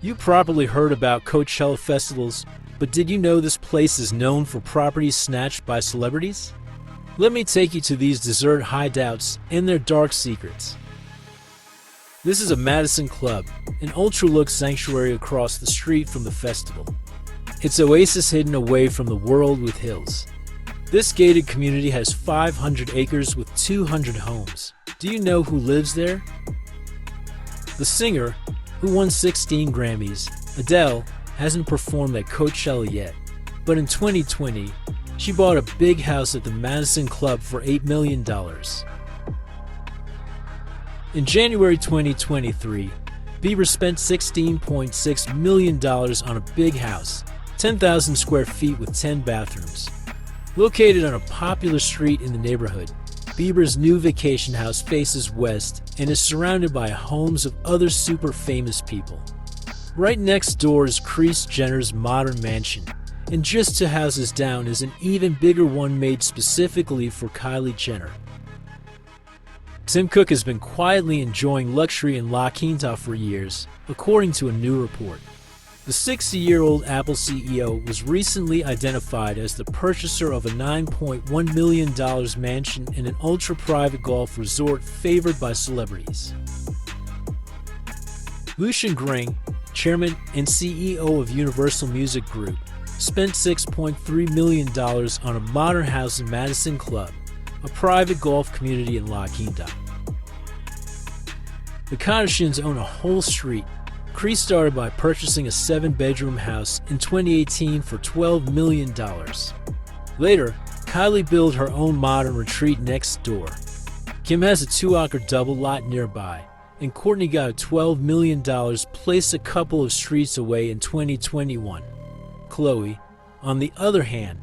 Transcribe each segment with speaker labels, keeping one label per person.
Speaker 1: You probably heard about Coachella festivals, but did you know this place is known for properties snatched by celebrities? Let me take you to these desert hideouts and their dark secrets. This is a Madison Club, an ultra-look sanctuary across the street from the festival. It's an oasis hidden away from the world with hills. This gated community has 500 acres with 200 homes. Do you know who lives there? The singer, who won 16 Grammys, Adele, hasn't performed at Coachella yet, but in 2020, she bought a big house at the Madison Club for $8 million. In January 2023, Bieber spent $16.6 million on a big house, 10,000 square feet with 10 bathrooms. Located on a popular street in the neighborhood, Bieber's new vacation house faces west and is surrounded by homes of other super famous people. Right next door is Kris-Jenner's modern mansion, and just 2 houses down is an even bigger one made specifically for Kylie Jenner. Tim Cook has been quietly enjoying luxury in La Quinta for years, according to a new report. The 60-year-old Apple CEO was recently identified as the purchaser of a $9.1 million mansion in an ultra-private golf resort favored by celebrities. Lucian Grainge, chairman and CEO of Universal Music Group, spent $6.3 million on a modern house in Madison Club, a private golf community in La Quinta. The Kardashians own a whole street. Kris started by purchasing a 7-bedroom house in 2018 for $12 million. Later, Kylie built her own modern retreat next door. Kim has a 2-acre double lot nearby, and Kourtney got a $12 million placed a couple of streets away in 2021. Khloe, on the other hand,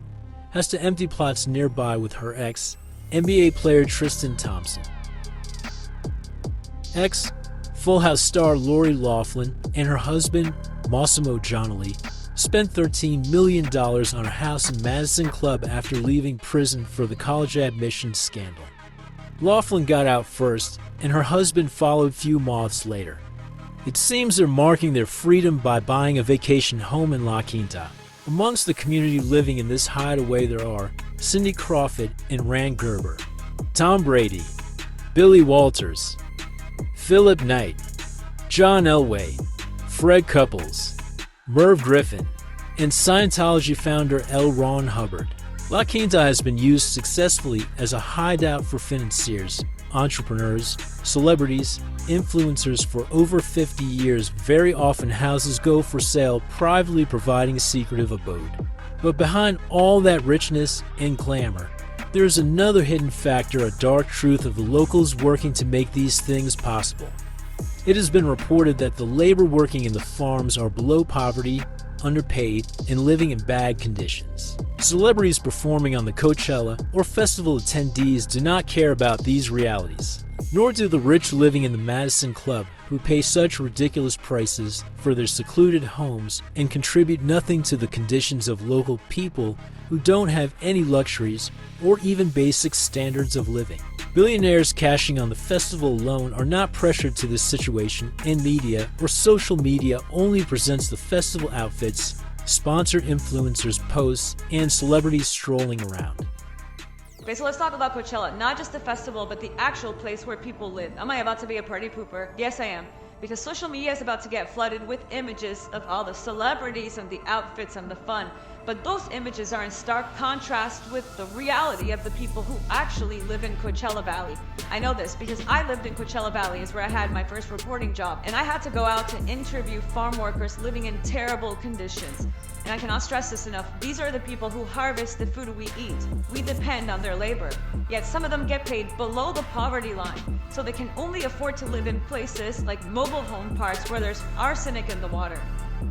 Speaker 1: has to empty plots nearby with her ex, NBA player Tristan Thompson. Full House star Lori Loughlin and her husband, Massimo Giannelli, spent $13 million on a house in Madison Club after leaving prison for the college admissions scandal. Loughlin got out first, and her husband followed few months later. It seems they're marking their freedom by buying a vacation home in La Quinta. Amongst the community living in this hideaway there are Cindy Crawford and Rand Gerber, Tom Brady, Billy Walters, Philip Knight, John Elway, Fred Couples, Merv Griffin, and Scientology founder L. Ron Hubbard. La Quinta has been used successfully as a hideout for financiers, entrepreneurs, celebrities, influencers for over 50 years. Very often houses go for sale, privately providing a secretive abode. But behind all that richness and glamour, there's another hidden factor, a dark truth of the locals working to make these things possible. It has been reported that the labor working in the farms are below poverty, underpaid, and living in bad conditions. Celebrities performing on the Coachella or festival attendees do not care about these realities, nor do the rich living in the Madison Club, who pay such ridiculous prices for their secluded homes and contribute nothing to the conditions of local people who don't have any luxuries or even basic standards of living. Billionaires cashing on the festival alone are not pressured to this situation, and media or social media only presents the festival outfits, sponsored influencers' posts, and celebrities strolling around.
Speaker 2: Okay, so let's talk about Coachella. Not just the festival, but the actual place where people live. Am I about to be a party pooper? Yes, I am. Because social media is about to get flooded with images of all the celebrities and the outfits and the fun. But those images are in stark contrast with the reality of the people who actually live in Coachella Valley. I know this because I lived in Coachella Valley, is where I had my first reporting job, and I had to go out to interview farm workers living in terrible conditions. And I cannot stress this enough, these are the people who harvest the food we eat. We depend on their labor. Yet some of them get paid below the poverty line, so they can only afford to live in places like mobile home parks where there's arsenic in the water.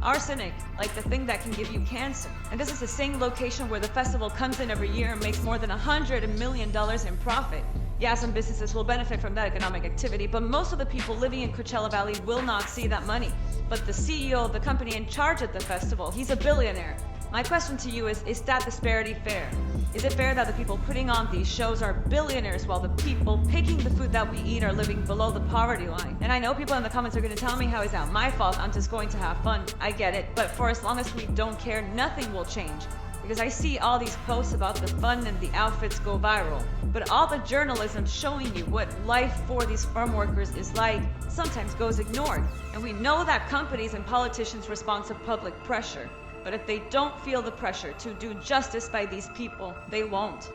Speaker 2: Arsenic, like the thing that can give you cancer. And this is the same location where the festival comes in every year and makes more than $100 million in profit. Yeah, some businesses will benefit from that economic activity, but most of the people living in Coachella Valley will not see that money. But the CEO of the company in charge at the festival, he's a billionaire. My question to you is that disparity fair? Is it fair that the people putting on these shows are billionaires while the people picking the food that we eat are living below the poverty line? And I know people in the comments are going to tell me how is that my fault, I'm just going to have fun. I get it, but for as long as we don't care, nothing will change. Because I see all these posts about the fun and the outfits go viral. But all the journalism showing you what life for these farm workers is like sometimes goes ignored. And we know that companies and politicians respond to public pressure. But if they don't feel the pressure to do justice by these people, they won't.